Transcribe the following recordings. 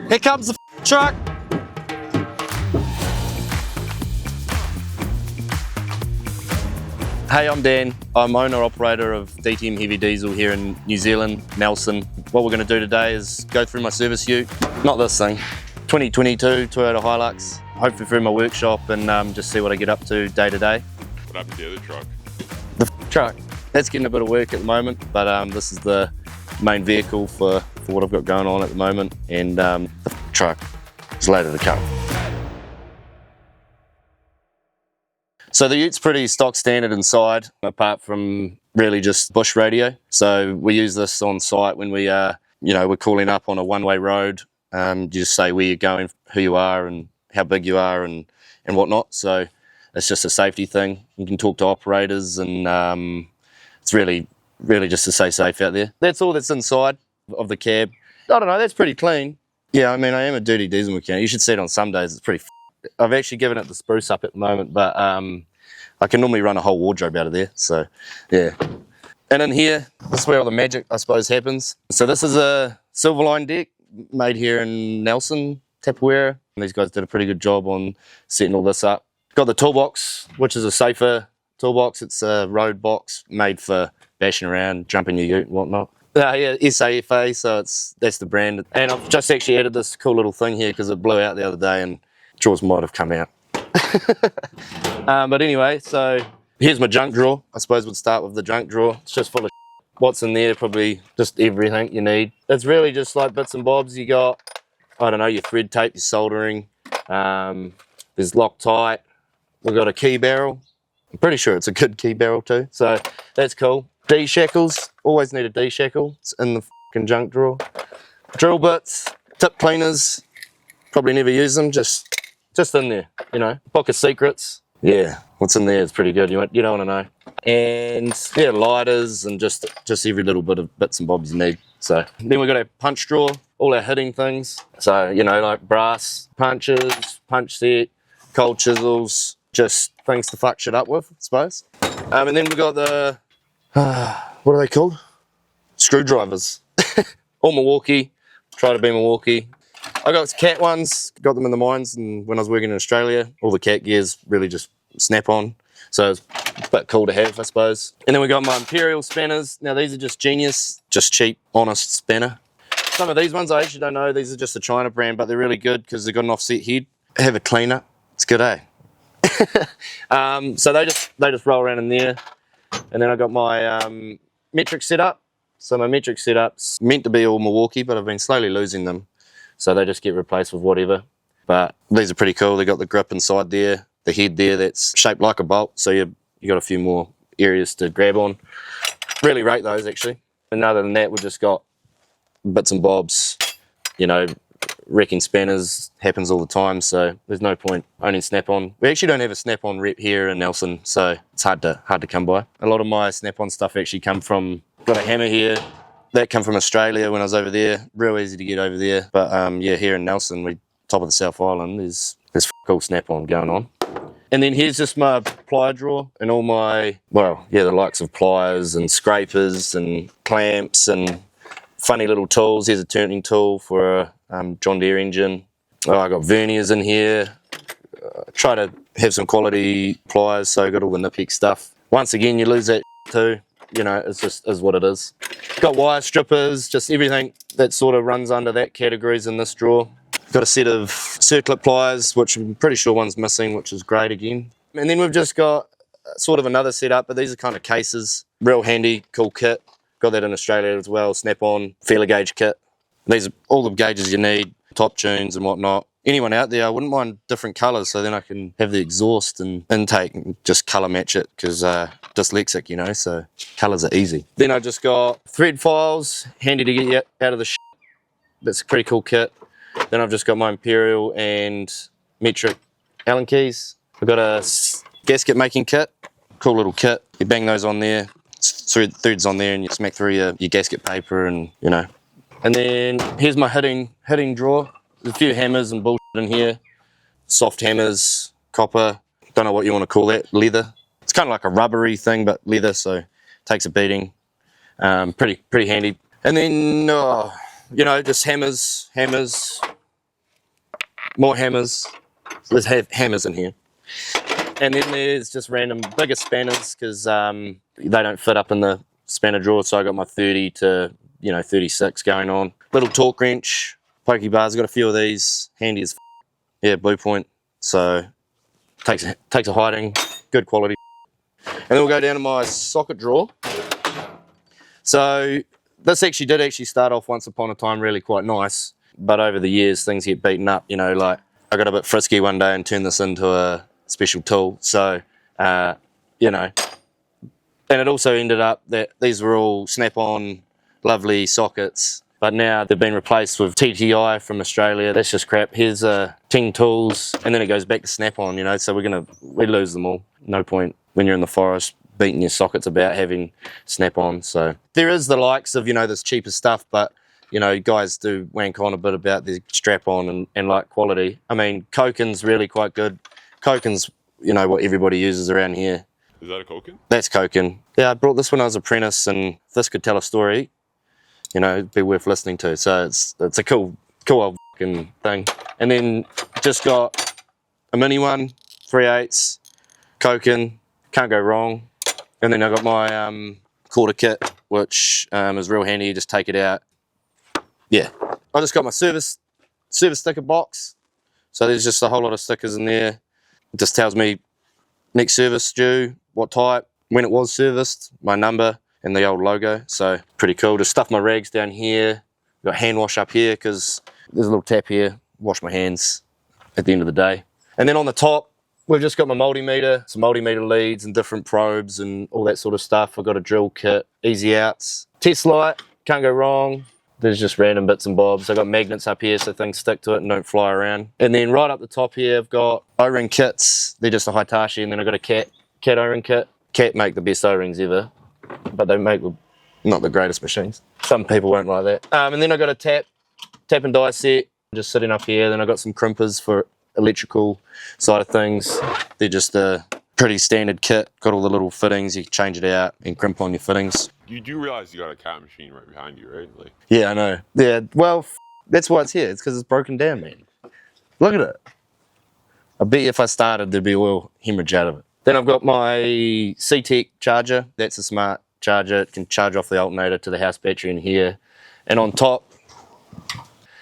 Here comes the truck. Hey, I'm Dan. I'm owner-operator of DTM Heavy Diesel here in New Zealand, Nelson. What we're going to do today is go through my service ute. Not this thing. 2022 Toyota HILUX. Hopefully through my workshop and just see what I get up to day to day. What happened to the other truck? The truck. That's getting a bit of work at the moment, but this is the main vehicle for what I've got going on at the moment, and the truck is later to come. So the ute's pretty stock standard inside, apart from really just bush radio. So we use this on site when we we're calling up on a one-way road. You just say where you're going, who you are, and how big you are, and whatnot. So it's just a safety thing. You can talk to operators, and it's really just to stay safe out there. That's all that's inside of the cab. I don't know, that's pretty clean. Yeah, I mean, I am a dirty diesel mechanic. You should see it on some days, it's pretty I've actually given it the spruce up at the moment, but I can normally run a whole wardrobe out of there, so yeah. And in here, this is where all the magic, I suppose, happens. So this is a Silverline deck made here in Nelson, Tapawera. And these guys did a pretty good job on setting all this up. Got the toolbox, which is a safer toolbox. It's a road box made for bashing around, jumping your ute and whatnot. Yeah, SAFA, so that's the brand. And I've just actually added this cool little thing here because it blew out the other day and drawers might have come out. But anyway, so here's my junk drawer. I suppose we'd start with the junk drawer. It's just full of what's in there, probably just everything you need. It's really just like bits and bobs. You got, I don't know, your thread tape, your soldering. There's Loctite. We've got a key barrel. I'm pretty sure it's a good key barrel too, so that's cool. D-shackles, always need a D-shackle. It's in the fucking junk drawer. Drill bits, tip cleaners, probably never use them, just in there, you know. Book of secrets. Yeah, what's in there is pretty good, you don't want to know. And yeah, lighters and just every little bit of bits and bobs you need. So then we've got our punch drawer, all our hitting things. So, you know, like brass punches, punch set, cold chisels, just things to fuck shit up with, I suppose. And then we've got the, what are they called? Screwdrivers. All Milwaukee, try to be Milwaukee. I got cat ones, got them in the mines, and when I was working in Australia, all the cat gear's really just snap on. So it's a bit cool to have, I suppose. And then we got my Imperial spanners. Now these are just genius, just cheap, honest spanner. Some of these ones I actually don't know, these are just a China brand, but they're really good because they've got an offset head. Have a cleaner, it's good, eh? So they just roll around in there. And then I got my metric setup. So my metric setup's meant to be all Milwaukee, but I've been slowly losing them. So they just get replaced with whatever. But these are pretty cool. They got the grip inside there, the head there that's shaped like a bolt. So you got a few more areas to grab on. Really rate those actually. And other than that, we've just got bits and bobs, you know, wrecking spanners happens all the time, so there's no point owning snap-on. We actually don't have a snap-on rep here in Nelson, so it's hard to come by. A lot of my snap-on stuff actually come from, got a hammer here, that come from Australia when I was over there, real easy to get over there. But yeah, here in Nelson, we top of the South Island, there's cool snap-on going on. And then here's just my plier drawer and all my, well, yeah, the likes of pliers and scrapers and clamps and funny little tools. Here's a turning tool for a John Deere engine. Oh, I got verniers in here. Try to have some quality pliers, so I got all the Nipex stuff. Once again, you lose that too. You know, it's just is what it is. Got wire strippers, just everything that sort of runs under that categories in this drawer. Got a set of circlip pliers, which I'm pretty sure one's missing, which is great again. And then we've just got sort of another setup, but these are kind of cases. Real handy, cool kit. Got that in Australia as well, snap-on, feeler gauge kit. These are all the gauges you need, top tunes and whatnot. Anyone out there, I wouldn't mind different colours, so then I can have the exhaust and intake and just colour match it, because dyslexic, you know, so colours are easy. Then I just got thread files, handy to get you out of the shit. That's a pretty cool kit. Then I've just got my Imperial and metric Allen keys. I've got a gasket making kit, cool little kit. You bang those on there, threads on there, and you smack through your gasket paper, and you know. And then here's my hitting drawer. There's a few hammers and bullshit in here. Soft hammers, copper, don't know what you want to call that, leather. It's kind of like a rubbery thing, but leather, so takes a beating. Pretty handy. And then, you know, just hammers, more hammers. There's hammers in here. And then there's just random bigger spanners because they don't fit up in the spanner drawer. So I got my 30 to 36 going on. Little torque wrench, pokey bars. Got a few of these, handy as yeah, Blue Point. So takes a hiding, good quality. And then we'll go down to my socket drawer. So this did start off once upon a time really quite nice, but over the years things get beaten up. Like I got a bit frisky one day and turned this into a special tool. So and it also ended up that these were all snap-on, lovely sockets, but now they've been replaced with TTI from Australia. That's just crap. Here's 10 tools, and then it goes back to snap-on. So we lose them all. No point when you're in the forest beating your sockets about having snap-on. So there is the likes of this cheaper stuff, but guys do wank on a bit about the strap-on and like quality. I mean, Koken's really quite good. Koken's what everybody uses around here. Is that a Koken? That's Koken. Yeah, I brought this when I was an apprentice, and if this could tell a story, it'd be worth listening to. So it's a cool old fucking thing. And then just got a mini one, 3/8, Koken, can't go wrong. And then I got my quarter kit, which is real handy. You just take it out. Yeah, I just got my service sticker box. So there's just a whole lot of stickers in there. It just tells me next service due, what type, when it was serviced, my number, and the old logo. So pretty cool. Just stuff my rags down here. Got hand wash up here because there's a little tap here. Wash my hands at the end of the day. And then on the top, we've just got my multimeter, some multimeter leads and different probes and all that sort of stuff. I've got a drill kit, easy outs, test light, can't go wrong. There's just random bits and bobs. I've got magnets up here so things stick to it and don't fly around. And then right up the top here, I've got O-ring kits. They're just a Hitachi, and then I've got a Cat O-ring kit. Cat make the best O-rings ever, but they make not the greatest machines. Some people won't like that. And then I've got a tap and die set just sitting up here. Then I've got some crimpers for electrical side of things. They're just a pretty standard kit. Got all the little fittings. You can change it out and crimp on your fittings. You do realize you got a cat machine right behind you, right? Yeah, I know. Yeah, well, that's why it's here. It's because it's broken down, man. Look at it. I bet you if I started, there'd be oil hemorrhage out of it. Then I've got my C-Tech charger. That's a smart charger. It can charge off the alternator to the house battery in here. And on top,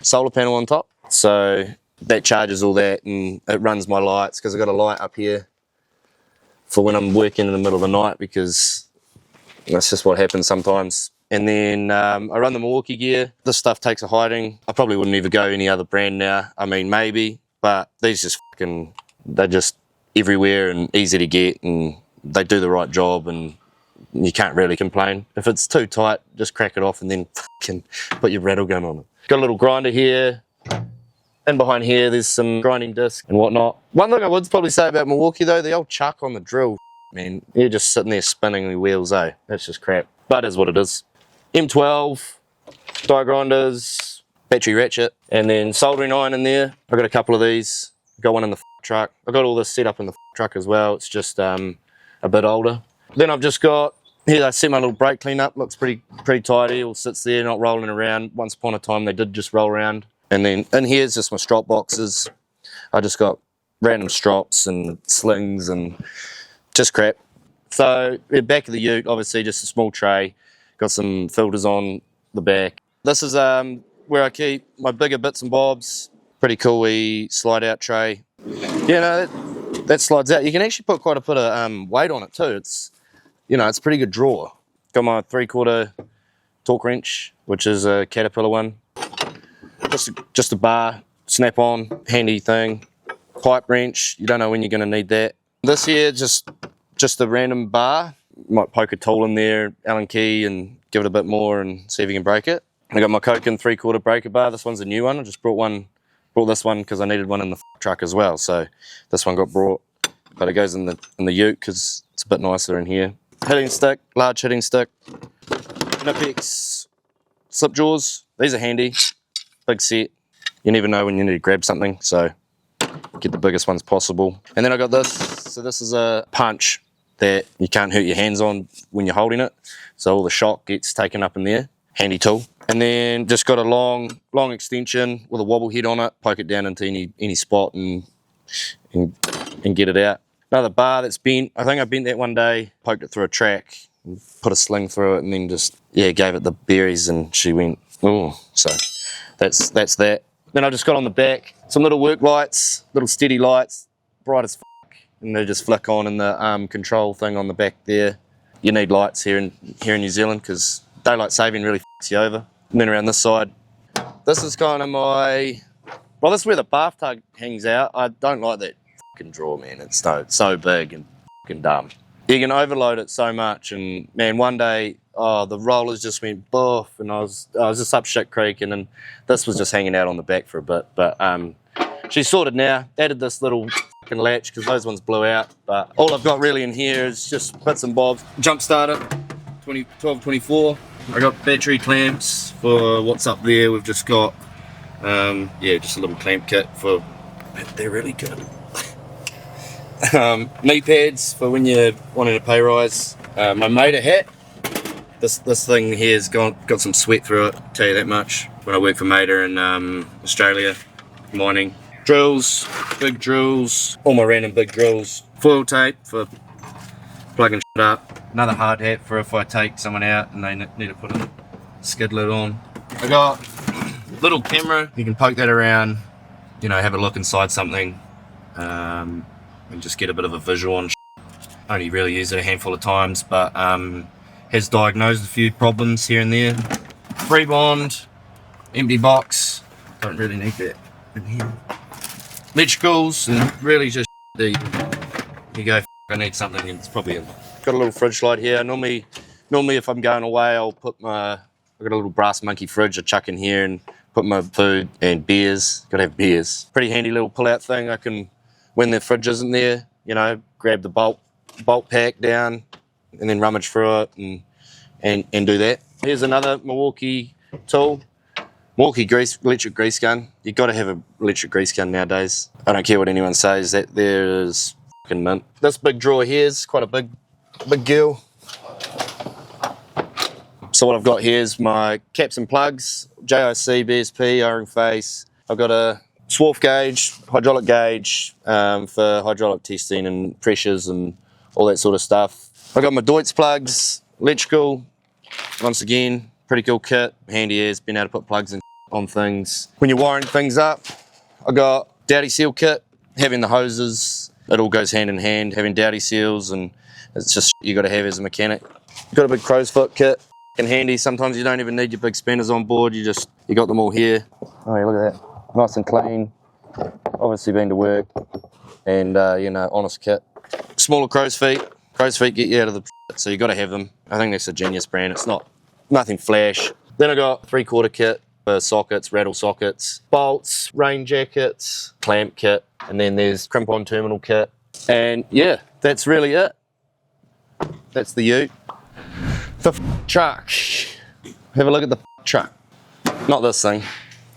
solar panel on top. So that charges all that, and it runs my lights because I've got a light up here for when I'm working in the middle of the night, because that's just what happens sometimes. And then I run the Milwaukee gear. This stuff takes a hiding. I probably wouldn't even go any other brand now. I mean, maybe, but these just they're just everywhere and easy to get, and they do the right job, and you can't really complain. If it's too tight, just crack it off and then fucking put your rattle gun on it. Got a little grinder here. And behind here, there's some grinding disc and whatnot. One thing I would probably say about Milwaukee though, the old chuck on the drill, man, you're just sitting there spinning the wheels, eh? That's just crap. But it is what it is. M12, die grinders, battery ratchet, and then soldering iron in there. I've got a couple of these. I've got one in the truck. I've got all this set up in the truck as well. It's just a bit older. Then I've just got, here I set my little brake cleanup. Looks pretty tidy. All sits there, not rolling around. Once upon a time, they did just roll around. And then in here's just my strop boxes. I just got random strops and slings and just crap. So back of the ute, obviously just a small tray. Got some filters on the back. This is where I keep my bigger bits and bobs. Pretty cool wee slide out tray. Yeah, no, that slides out. You can actually put quite a bit of weight on it too. It's it's a pretty good drawer. Got my 3/4 torque wrench, which is a Caterpillar one. Just a bar, snap on, handy thing. Pipe wrench, you don't know when you're going to need that. This here, just a random bar. Might poke a tool in there, Allen key, and give it a bit more and see if you can break it. I got my Koken 3/4 breaker bar. This one's a new one. I just brought this one because I needed one in the truck as well. So this one got brought, but it goes in the ute because it's a bit nicer in here. Hitting stick, large hitting stick. Nipex slip jaws. These are handy. Big set. You never know when you need to grab something, so get the biggest ones possible. And then I got this. So this is a punch that you can't hurt your hands on when you're holding it. So all the shock gets taken up in there. Handy tool. And then just got a long extension with a wobble head on it, poke it down into any spot and get it out. Another bar that's bent. I think I bent that one day, poked it through a track, put a sling through it, and then just, yeah, gave it the berries, and she went, oh. So that's that. Then I just got on the back, some little work lights, little steady lights, bright as fuck, and they just flick on in the control thing on the back there. You need lights here in New Zealand because daylight saving really fucks you over. And then around this side, this is kind of my, well, this is where the bathtub hangs out. I don't like that fucking drawer, man. It's so big and fucking dumb. You can overload it so much, and man, one day, the rollers just went boof, and I was just up shit creek, and then this was just hanging out on the back for a bit. But she's sorted now. Added this little fucking latch because those ones blew out. But all I've got really in here is just bits and bobs. Jump starter, 1224. I got battery clamps for what's up there. We've just got, just a little clamp kit for, they're really good. Knee pads for when you're wanting a pay rise. My motor hat. This thing here's got some sweat through it, tell you that much. When I worked for Mater in Australia, mining. Drills, big drills, all my random big drills. Foil tape for plugging shit up. Another hard hat for if I take someone out and they need to put a skid lid on. I got a little camera, you can poke that around, have a look inside something, and just get a bit of a visual on shit. Only really used it a handful of times, but has diagnosed a few problems here and there. Free bond, empty box, don't really need that in here. Electricals, and really just you go, I need something, and it's probably in. Got a little fridge light here. Normally if I'm going away, I've got a little brass monkey fridge I chuck in here and put my food and beers. Gotta have beers. Pretty handy little pull-out thing. I can, when the fridge isn't there, grab the bolt pack down and then rummage through it and do that. Here's another Milwaukee tool. Milwaukee electric grease gun. You've got to have an electric grease gun nowadays. I don't care what anyone says, that there is fucking mint. This big drawer here is quite a big girl. So what I've got here is my caps and plugs, JIC, BSP, O-ring face. I've got a swarf gauge, hydraulic gauge for hydraulic testing and pressures and all that sort of stuff. I've got my Deutz plugs, electrical, once again, pretty cool kit, handy as being able to put plugs in on things. When you're wiring things up, I've got dowdy seal kit, having the hoses, it all goes hand in hand, having dowdy seals, and it's just you got to have as a mechanic. Got a big crow's foot kit, and handy. Sometimes you don't even need your big spanners on board, you got them all here. Oh yeah, look at that, nice and clean. Obviously been to work, and honest kit. Smaller crow's feet get you out of the so you got to have them. I think that's a genius brand. It's nothing flash. Then I got 3/4 kit for sockets, rattle sockets, bolts, rain jackets, clamp kit, and then there's crimp-on terminal kit. And yeah, that's really it. That's the ute. The truck. Have a look at the truck. Not this thing.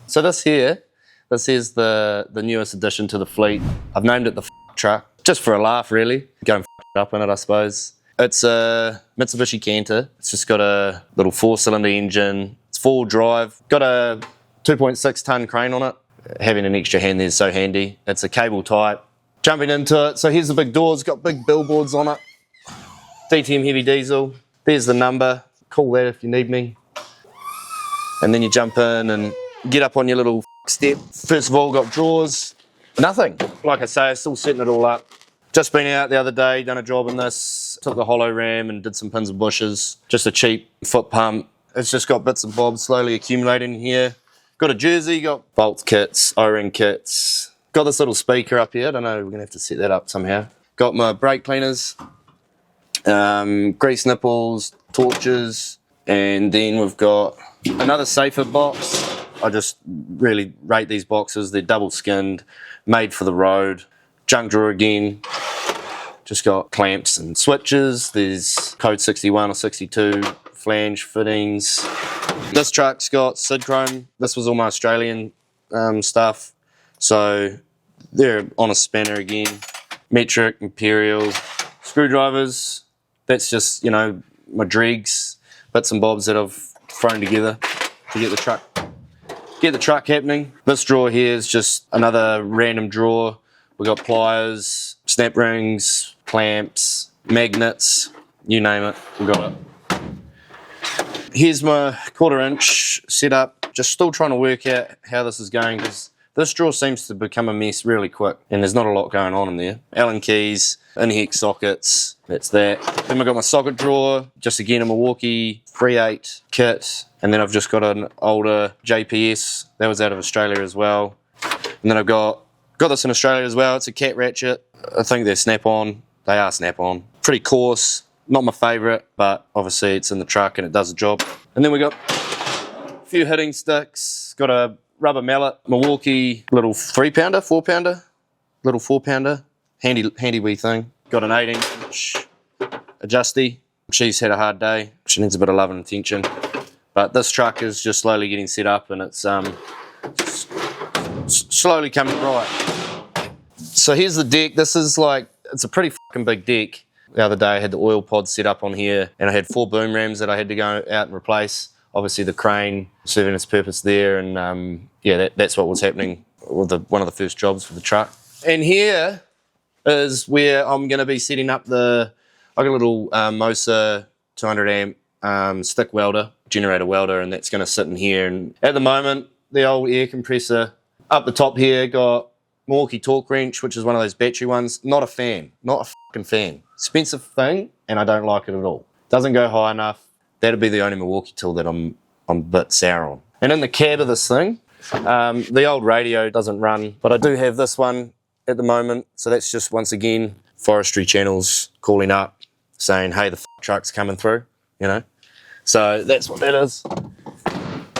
So this is the newest addition to the fleet. I've named it the truck, just for a laugh really. Go and up in it, I suppose. It's a Mitsubishi Canter. It's just got a little 4-cylinder engine. It's 4-wheel drive. Got a 2.6 ton crane on it. Having an extra hand there is so handy. It's a cable type. Jumping into it, so here's the big doors. Got big billboards on it. DTM heavy diesel. There's the number. Call that if you need me. And then you jump in and get up on your little step. First of all, got drawers. Nothing. Like I say, still setting it all up. Just been out the other day, done a job in this. Took the hollow ram and did some pins and bushes. Just a cheap foot pump. It's just got bits and bobs slowly accumulating here. Got a jersey, got bolt kits, O-ring kits. Got this little speaker up here. I don't know, we're going to have to set that up somehow. Got my brake cleaners, grease nipples, torches, and then we've got another safer box. I just really rate these boxes. They're double skinned, made for the road. Junk drawer again. Just got clamps and switches. There's code 61 or 62 flange fittings. This truck's got Sid Chrome. This was all my Australian stuff. So they're on a spanner again. Metric, Imperial, screwdrivers. That's just, my dregs, bits and bobs that I've thrown together. to get the truck happening. This drawer here is just another random drawer. We got pliers, snap rings, clamps, magnets, you name it, we got it. Here's my 1/4 inch setup. Just still trying to work out how this is going, because this drawer seems to become a mess really quick and there's not a lot going on in there. Allen keys, in-hex sockets, that's that. Then I've got my socket drawer, just again a Milwaukee 3/8 kit, and then I've just got an older JPS, that was out of Australia as well. And then I've got this in Australia as well, it's a cat ratchet. I think they're snap-on, they are snap-on. Pretty coarse, not my favourite, but obviously it's in the truck and it does the job. And then we got a few hitting sticks, got a rubber mallet, Milwaukee little 3-pounder, 4-pounder, little 4-pounder, handy wee thing. Got an 18-inch adjusty. She's had a hard day, she needs a bit of love and attention. But this truck is just slowly getting set up and it's slowly coming right. So here's the deck. This is like, it's a pretty fucking big deck. The other day I had the oil pod set up on here and I had 4 boom rams that I had to go out and replace. Obviously the crane serving its purpose there, and yeah, that's what was happening with one of the first jobs for the truck. And here is where I'm going to be setting up I got a little Mosa 200 amp stick welder, generator welder, and that's going to sit in here. And at the moment, the old air compressor up the top here got Milwaukee torque wrench, which is one of those battery ones. Not a fan, not a fucking fan. Expensive thing, and I don't like it at all. Doesn't go high enough. That'd be the only Milwaukee tool that I'm a bit sour on. And in the cab of this thing, the old radio doesn't run, but I do have this one at the moment. So that's just, once again, forestry channels calling up, saying, hey, the truck's coming through, you know. So that's what that is.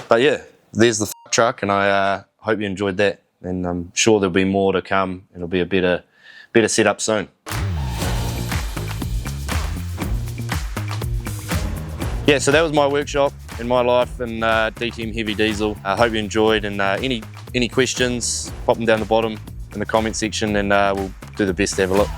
But yeah, there's the truck, and I hope you enjoyed that. And I'm sure there'll be more to come. It'll be a better setup soon. Yeah, so that was my workshop in my life in DTM Heavy Diesel. I hope you enjoyed, and any questions, pop them down the bottom in the comment section, and we'll do the best to have a look.